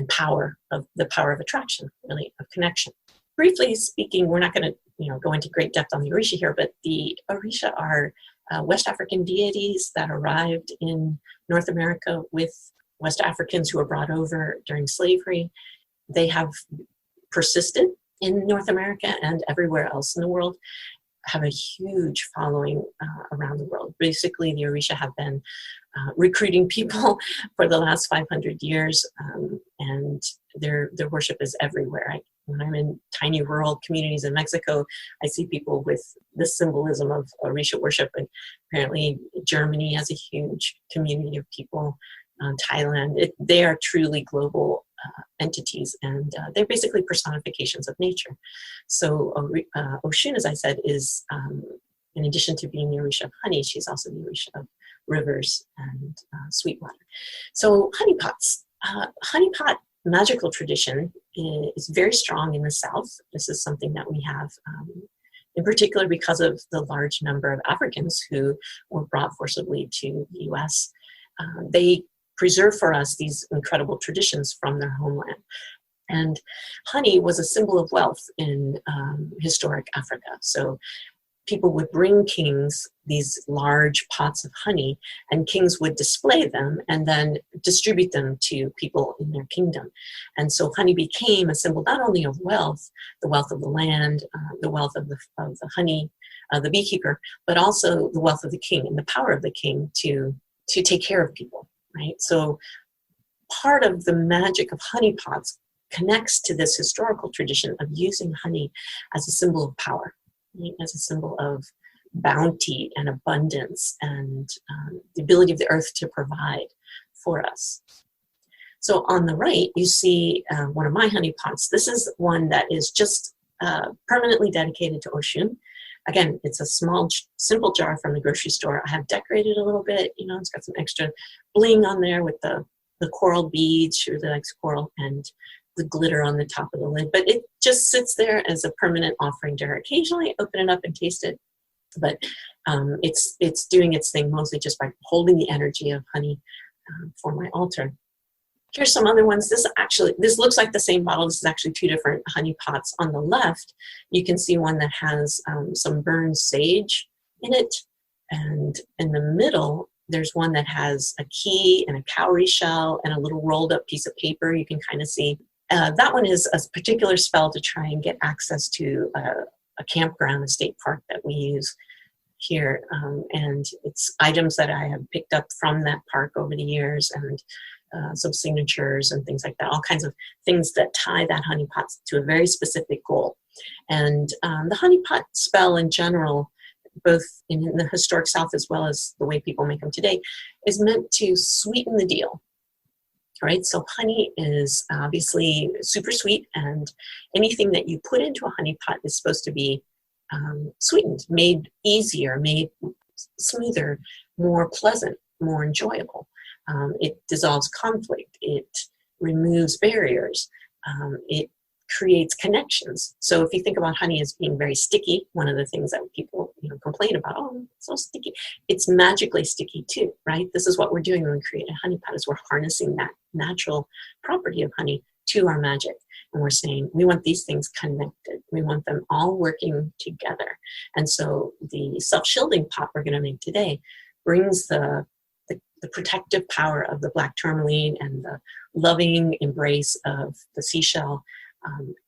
power, of the power of attraction, really, of connection. Briefly speaking, we're not going to go into great depth on the Orisha here, but the Orisha are West African deities that arrived in North America with West Africans who were brought over during slavery. They have persisted in North America and everywhere else in the world, have a huge following around the world. Basically, the Orisha have been recruiting people for the last 500 years, and their worship is everywhere. When I'm in tiny rural communities in Mexico, I see people with the symbolism of Orisha worship, and apparently Germany has a huge community of people. Thailand, they are truly global entities, and they're basically personifications of nature. So Oshun, as I said, is, in addition to being the Orisha of honey, she's also the Orisha of rivers and sweet water. So honeypots. Honeypot magical tradition is very strong in the South. This is something that we have in particular because of the large number of Africans who were brought forcibly to the U.S. They preserve for us these incredible traditions from their homeland. And honey was a symbol of wealth in historic Africa. So people would bring kings these large pots of honey, and kings would display them and then distribute them to people in their kingdom. And so honey became a symbol not only of wealth, the wealth of the land, the wealth of the honey, the beekeeper, but also the wealth of the king and the power of the king to take care of people, right? So part of the magic of honey pots connects to this historical tradition of using honey as a symbol of power, right? As a symbol of bounty and abundance and the ability of the earth to provide for us. So on the right, you see one of my honey pots. This is one that is just permanently dedicated to Oshun. Again, it's a small, simple jar from the grocery store. I have decorated a little bit. It's got some extra bling on there with the coral beads. She really likes coral, and the glitter on the top of the lid. But it just sits there as a permanent offering to her. Occasionally, I open it up and taste it. But it's doing its thing mostly just by holding the energy of honey for my altar. Here's some other ones. This looks like the same bottle. This is actually two different honey pots. On the left, you can see one that has some burned sage in it. And in the middle, there's one that has a key and a cowrie shell and a little rolled up piece of paper. You can kind of see. That one is a particular spell to try and get access to a campground, a state park that we use here. And it's items that I have picked up from that park over the years, and some signatures and things like that, all kinds of things that tie that honey pot to a very specific goal. And the honey pot spell in general, both in the historic South as well as the way people make them today, is meant to sweeten the deal. Right? So honey is obviously super sweet, and anything that you put into a honey pot is supposed to be sweetened, made easier, made smoother, more pleasant, more enjoyable. It dissolves conflict. It removes barriers. It creates connections. So if you think about honey as being very sticky, one of the things that people complain about, oh, it's so sticky. It's magically sticky too, right? This is what we're doing when we create a honey pot, is we're harnessing that natural property of honey to our magic. And we're saying, we want these things connected. We want them all working together. And so the self-shielding pot we're going to make today brings the protective power of the black tourmaline and the loving embrace of the seashell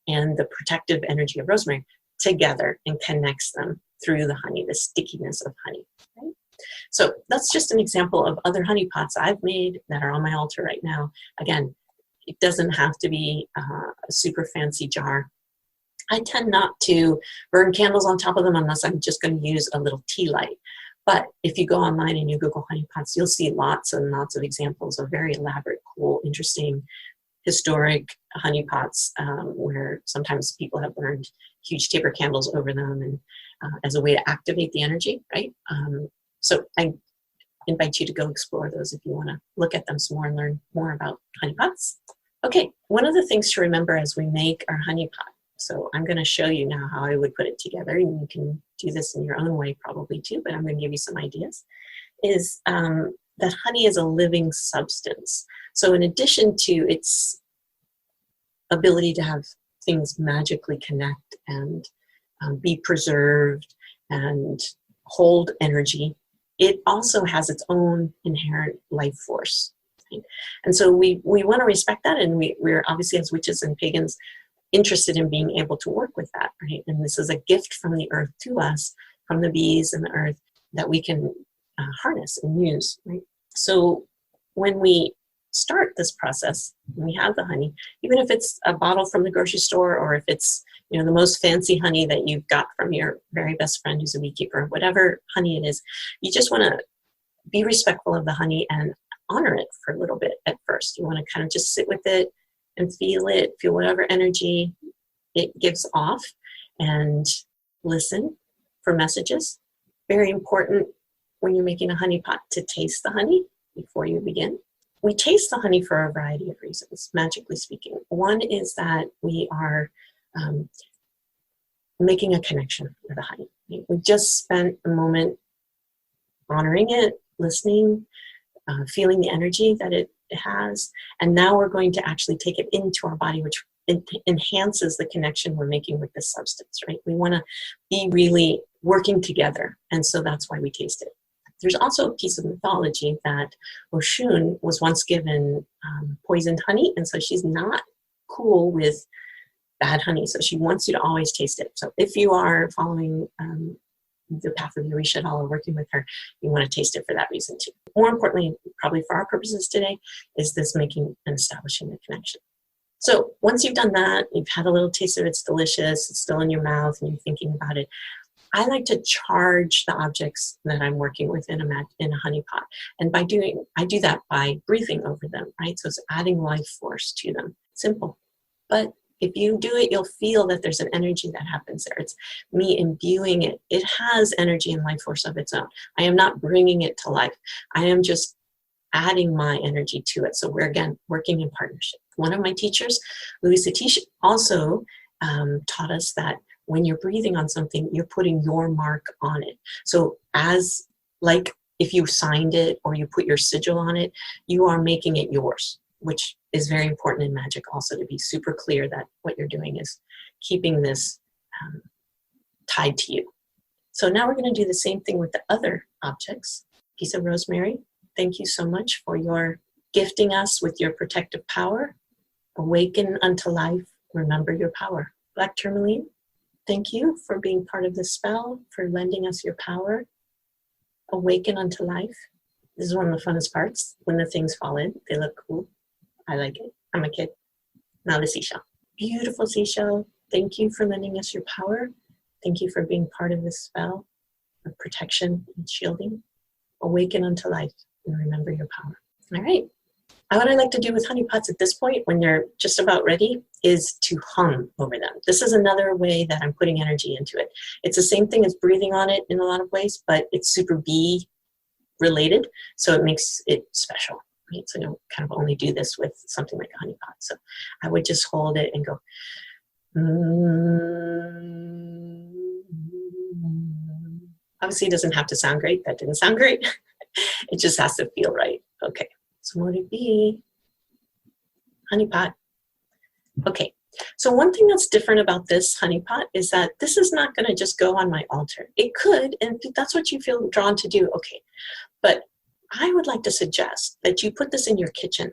and the protective energy of rosemary together and connects them through the honey, the stickiness of honey. Right? So that's just an example of other honey pots I've made that are on my altar right now. Again, it doesn't have to be a super fancy jar. I tend not to burn candles on top of them unless I'm just going to use a little tea light. But if you go online and you Google honey pots, you'll see lots and lots of examples of very elaborate, cool, interesting, historic honey pots where sometimes people have burned huge taper candles over them and as a way to activate the energy, right? So I invite you to go explore those if you want to look at them some more and learn more about honey pots. Okay, one of the things to remember as we make our honey pot, so I'm going to show you now how I would put it together, and you can do this in your own way probably too, but I'm going to give you some ideas, is that honey is a living substance. So in addition to its ability to have things magically connect and be preserved and hold energy, it also has its own inherent life force. Right? And so we want to respect that, and we're obviously, as witches and pagans, interested in being able to work with that, right? And this is a gift from the earth to us, from the bees and the earth, that we can harness and use, right? So when we start this process, we have the honey, even if it's a bottle from the grocery store, or if it's, you know, the most fancy honey that you've got from your very best friend who's a beekeeper, whatever honey it is, you just want to be respectful of the honey and honor it for a little bit at first. You want to kind of just sit with it and feel whatever energy it gives off, and listen for messages. Very important when you're making a honey pot to taste the honey before you begin. We taste the honey for a variety of reasons, magically speaking. One is that we are making a connection with the honey. We just spent a moment honoring it, listening, feeling the energy that it has, and now we're going to actually take it into our body, which enhances the connection we're making with this substance, right? We want to be really working together, and so that's why we taste it. There's also a piece of mythology that Oshun was once given poisoned honey, and so she's not cool with bad honey, so she wants you to always taste it. So if you are following the path of Yorisha at all, or working with her, you want to taste it for that reason too. More importantly, probably for our purposes today, is this making and establishing the connection. So once you've done that, you've had a little taste of it, it's delicious, it's still in your mouth, and you're thinking about it, I like to charge the objects that I'm working with in a honey pot. And I do that by breathing over them, right? So it's adding life force to them. Simple. But if you do it, you'll feel that there's an energy that happens there. It's me imbuing it. It has energy and life force of its own. I am not bringing it to life. I am just adding my energy to it. So we're, again, working in partnership. One of my teachers, Louis Satish, also taught us that when you're breathing on something, you're putting your mark on it. So like if you signed it or you put your sigil on it, you are making it yours, which is very important in magic also, to be super clear that what you're doing is keeping this tied to you. So now we're going to do the same thing with the other objects. Piece of rosemary, thank you so much for your gifting us with your protective power. Awaken unto life, remember your power. Black tourmaline, thank you for being part of the spell, for lending us your power. Awaken unto life. This is one of the funnest parts, when the things fall in. They look cool. I like it. I'm a kid. Now the seashell. Beautiful seashell. Thank you for lending us your power. Thank you for being part of this spell of protection and shielding. Awaken unto life and remember your power. All right. What I like to do with honey pots at this point, when they're just about ready, is to hum over them. This is another way that I'm putting energy into it. It's the same thing as breathing on it in a lot of ways, but it's super bee related, so it makes it special. Right? So I don't kind of only do this with something like a honey pot. So I would just hold it and go, Obviously it doesn't have to sound great. That didn't sound great. It just has to feel right. Okay. So what would it be? Honey pot. Okay. So one thing that's different about this honey pot is that this is not going to just go on my altar. It could, and if that's what you feel drawn to do, okay. But I would like to suggest that you put this in your kitchen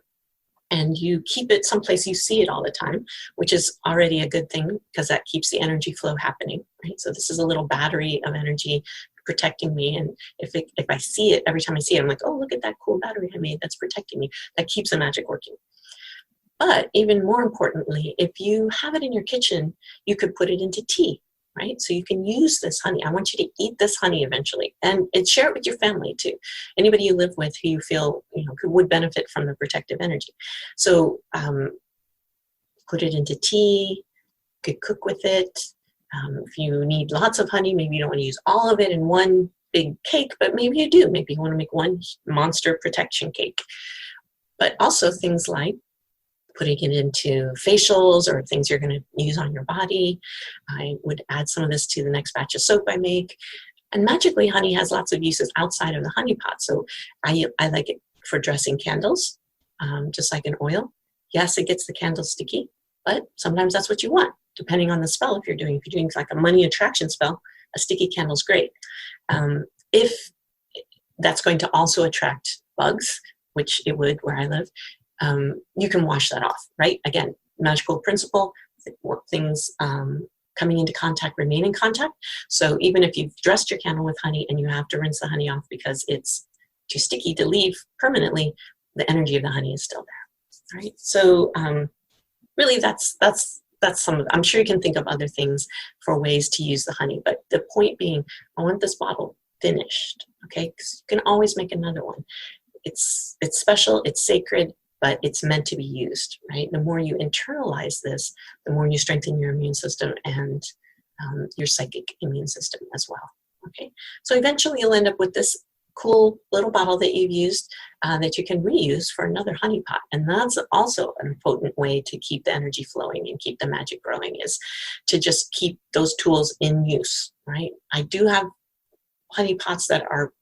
and you keep it someplace you see it all the time, which is already a good thing because that keeps the energy flow happening, right? So this is a little battery of energy protecting me. And if I see it, every time I see it, I'm like, oh, look at that cool battery I made that's protecting me. That keeps the magic working. But even more importantly, if you have it in your kitchen, you could put it into tea, right? So you can use this honey. I want you to eat this honey eventually, and share it with your family too. Anybody you live with who you feel, would benefit from the protective energy. So put it into tea, you could cook with it. If you need lots of honey, maybe you don't want to use all of it in one big cake, but maybe you do. Maybe you want to make one monster protection cake. But also things like putting it into facials or things you're going to use on your body. I would add some of this to the next batch of soap I make. And magically, honey has lots of uses outside of the honey pot. So I like it for dressing candles, just like an oil. Yes, it gets the candle sticky, but sometimes that's what you want, depending on the spell. If you're doing like a money attraction spell, a sticky candle's great. If that's going to also attract bugs, which it would where I live, you can wash that off, right? Again, magical principle, things coming into contact remain in contact. So even if you've dressed your candle with honey and you have to rinse the honey off because it's too sticky to leave permanently, the energy of the honey is still there, right? So really that's some of, I'm sure you can think of other things for ways to use the honey, but the point being, I want this bottle finished, okay? Because you can always make another one. It's special, it's sacred, but it's meant to be used, right? The more you internalize this, the more you strengthen your immune system and your psychic immune system as well, okay? So eventually you'll end up with this cool little bottle that you've used that you can reuse for another honey pot. And that's also a potent way to keep the energy flowing and keep the magic growing, is to just keep those tools in use, right? I do have honey pots that are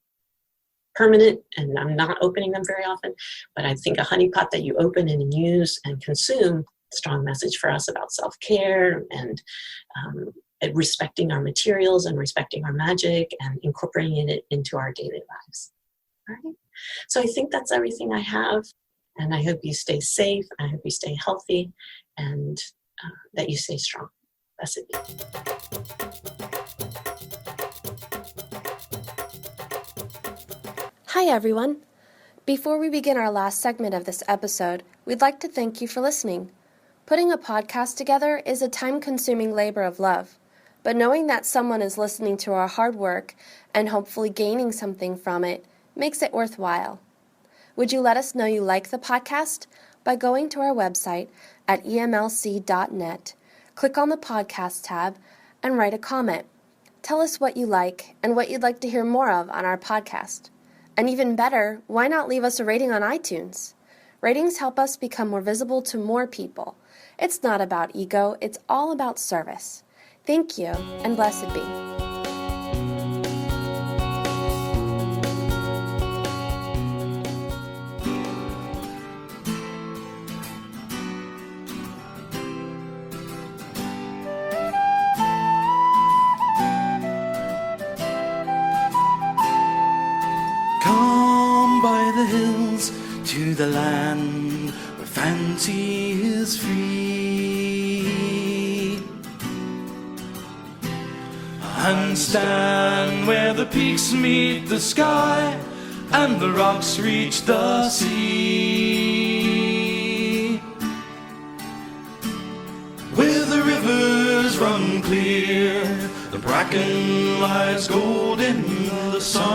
permanent, and I'm not opening them very often, but I think a honey pot that you open and use and consume, strong message for us about self-care and respecting our materials and respecting our magic and incorporating it into our daily lives. All right. So I think that's everything I have, and I hope you stay safe. I hope you stay healthy, and that you stay strong. Blessed be. Hi everyone! Before we begin our last segment of this episode, we'd like to thank you for listening. Putting a podcast together is a time-consuming labor of love, but knowing that someone is listening to our hard work and hopefully gaining something from it makes it worthwhile. Would you let us know you like the podcast by going to our website at emlc.net, click on the podcast tab, and write a comment. Tell us what you like and what you'd like to hear more of on our podcast. And even better, why not leave us a rating on iTunes? Ratings help us become more visible to more people. It's not about ego, it's all about service. Thank you, and blessed be. Come by the hills to the land where fancy is free, and stand where the peaks meet the sky and the rocks reach the sea, where the rivers run clear, the bracken lies gold in the sun,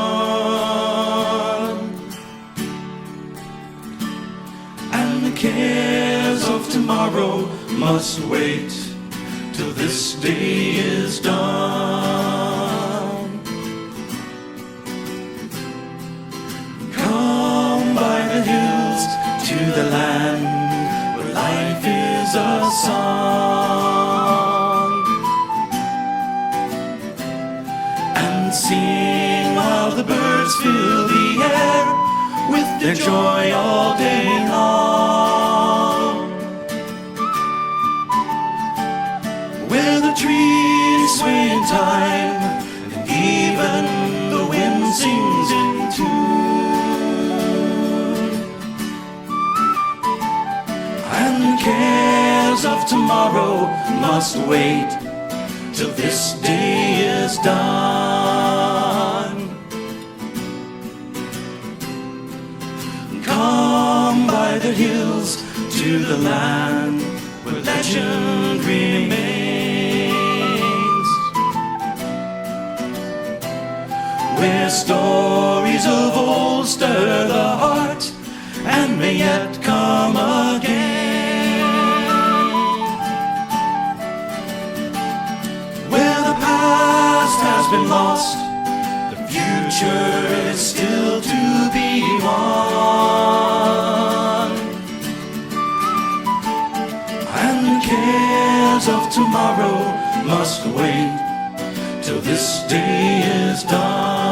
and the cares of tomorrow must wait till this day is done. Come by the hills to the land where life is a song, and sing while the birds fill the air with their joy all day long, where the trees sway in time and even the wind sings in tune, and the cares of tomorrow must wait till this day is done. the hills to the land where legend remains, where stories of old stir the heart and may yet come again, where the past has been lost, the future is still to be won, and the cares of tomorrow must wait till this day is done.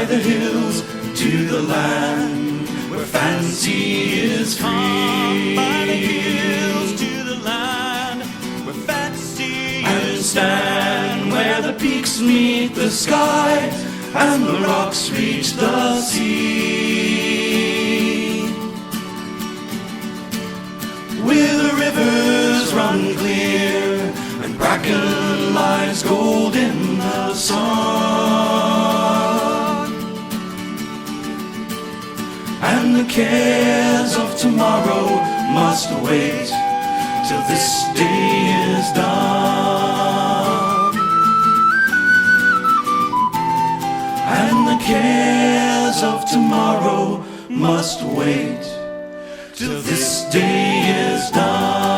The hills to the land where fancy is free. Come by the hills to the land where fancy and stand where the peaks meet the sky and the rocks reach the sea, where the rivers run clear and bracken lies gold in the sun, and the cares of tomorrow must wait till this day is done, and the cares of tomorrow must wait till this day is done.